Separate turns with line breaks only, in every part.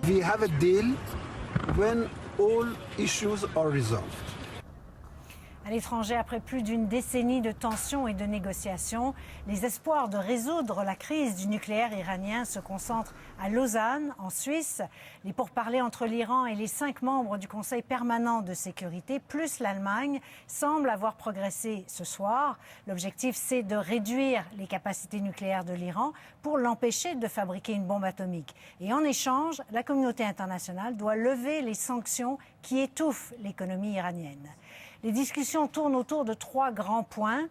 We have a deal when all issues are resolved.
À l'étranger, après plus d'une décennie de tensions et de négociations, les espoirs de résoudre la crise du nucléaire iranien se concentrent à Lausanne, en Suisse. Les pourparlers entre l'Iran et les 5 membres du Conseil permanent de sécurité, plus l'Allemagne, semblent avoir progressé ce soir. L'objectif, c'est de réduire les capacités nucléaires de l'Iran pour l'empêcher de fabriquer une bombe atomique. Et en échange, la communauté internationale doit lever les sanctions qui étouffent l'économie iranienne. Les discussions tournent autour de 3 grands points.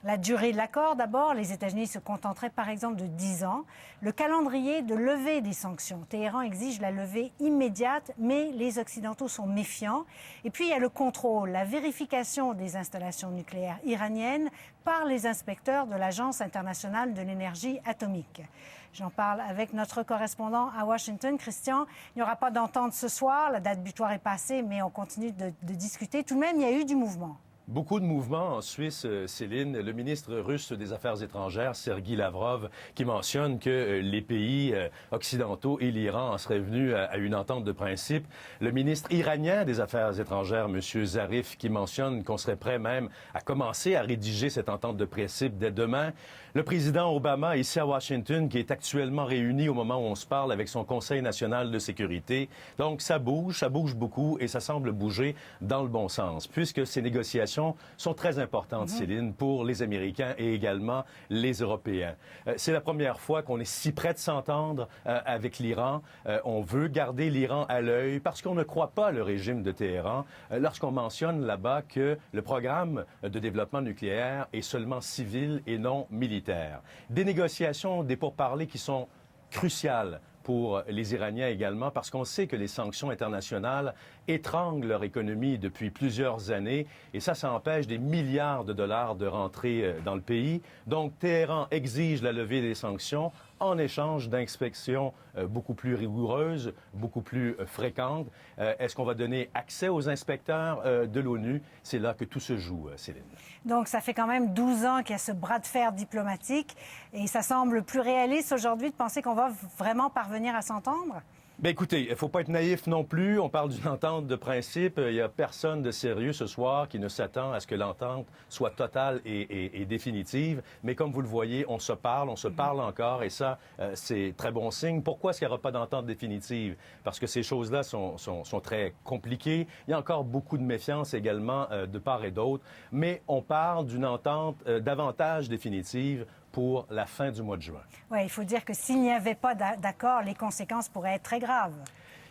La durée de l'accord, d'abord. Les États-Unis se contenteraient par exemple de 10 ans. Le calendrier de levée des sanctions. Téhéran exige la levée immédiate, mais les Occidentaux sont méfiants. Et puis il y a le contrôle, la vérification des installations nucléaires iraniennes par les inspecteurs de l'Agence internationale de l'énergie atomique. J'en parle avec notre correspondant à Washington, Christian. Il n'y aura pas d'entente ce soir, la date butoir est passée, mais on continue de discuter. Tout de même, il y a eu du mouvement.
Beaucoup de mouvements en Suisse, Céline. Le ministre russe des Affaires étrangères, Sergueï Lavrov, qui mentionne que les pays occidentaux et l'Iran en seraient venus à une entente de principe. Le ministre iranien des Affaires étrangères, M. Zarif, qui mentionne qu'on serait prêt même à commencer à rédiger cette entente de principe dès demain. Le président Obama, ici à Washington, qui est actuellement réuni au moment où on se parle avec son Conseil national de sécurité. Donc ça bouge beaucoup et ça semble bouger dans le bon sens, puisque ces négociations sont très importantes, Céline, pour les Américains et également les Européens. C'est la première fois qu'on est si près de s'entendre avec l'Iran. On veut garder l'Iran à l'œil parce qu'on ne croit pas le régime de Téhéran lorsqu'on mentionne là-bas que le programme de développement nucléaire est seulement civil et non militaire. Des négociations, des pourparlers qui sont cruciales pour les Iraniens également, parce qu'on sait que les sanctions internationales étranglent leur économie depuis plusieurs années, et ça empêche des milliards de dollars de rentrer dans le pays. Donc, Téhéran exige la levée des sanctions en échange d'inspections beaucoup plus rigoureuses, beaucoup plus fréquentes. Est-ce qu'on va donner accès aux inspecteurs de l'ONU? C'est là que tout se joue, Céline.
Donc, ça fait quand même 12 ans qu'il y a ce bras de fer diplomatique et ça semble plus réaliste aujourd'hui de penser qu'on va vraiment parvenir à s'entendre?
Bien, écoutez, il ne faut pas être naïf non plus. On parle d'une entente de principe. Il n'y a personne de sérieux ce soir qui ne s'attend à ce que l'entente soit totale et définitive. Mais comme vous le voyez, on se parle encore et ça, c'est très bon signe. Pourquoi est-ce qu'il n'y aura pas d'entente définitive? Parce que ces choses-là sont très compliquées. Il y a encore beaucoup de méfiance également de part et d'autre. Mais on parle d'une entente davantage définitive pour la fin du mois de juin.
Oui, il faut dire que s'il n'y avait pas d'accord, les conséquences pourraient être très graves.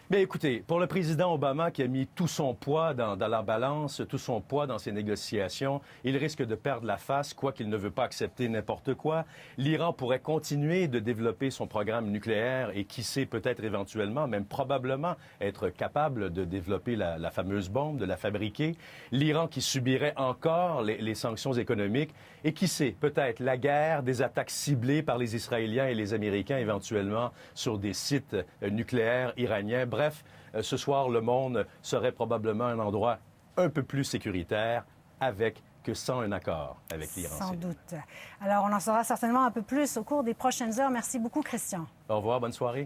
Bien, écoutez, pour le président Obama qui a mis tout son poids dans la balance, tout son poids dans ces négociations, il risque de perdre la face, quoiqu'il ne veut pas accepter n'importe quoi. L'Iran pourrait continuer de développer son programme nucléaire et qui sait peut-être éventuellement, même probablement, être capable de développer la fameuse bombe, de la fabriquer. L'Iran qui subirait encore les sanctions économiques et qui sait, peut-être la guerre, des attaques ciblées par les Israéliens et les Américains éventuellement sur des sites nucléaires iraniens. Bref, ce soir, le monde serait probablement un endroit un peu plus sécuritaire avec que sans un accord avec l'Iran.
Sans doute. Alors, on en saura certainement un peu plus au cours des prochaines heures. Merci beaucoup, Christian.
Au revoir, bonne soirée.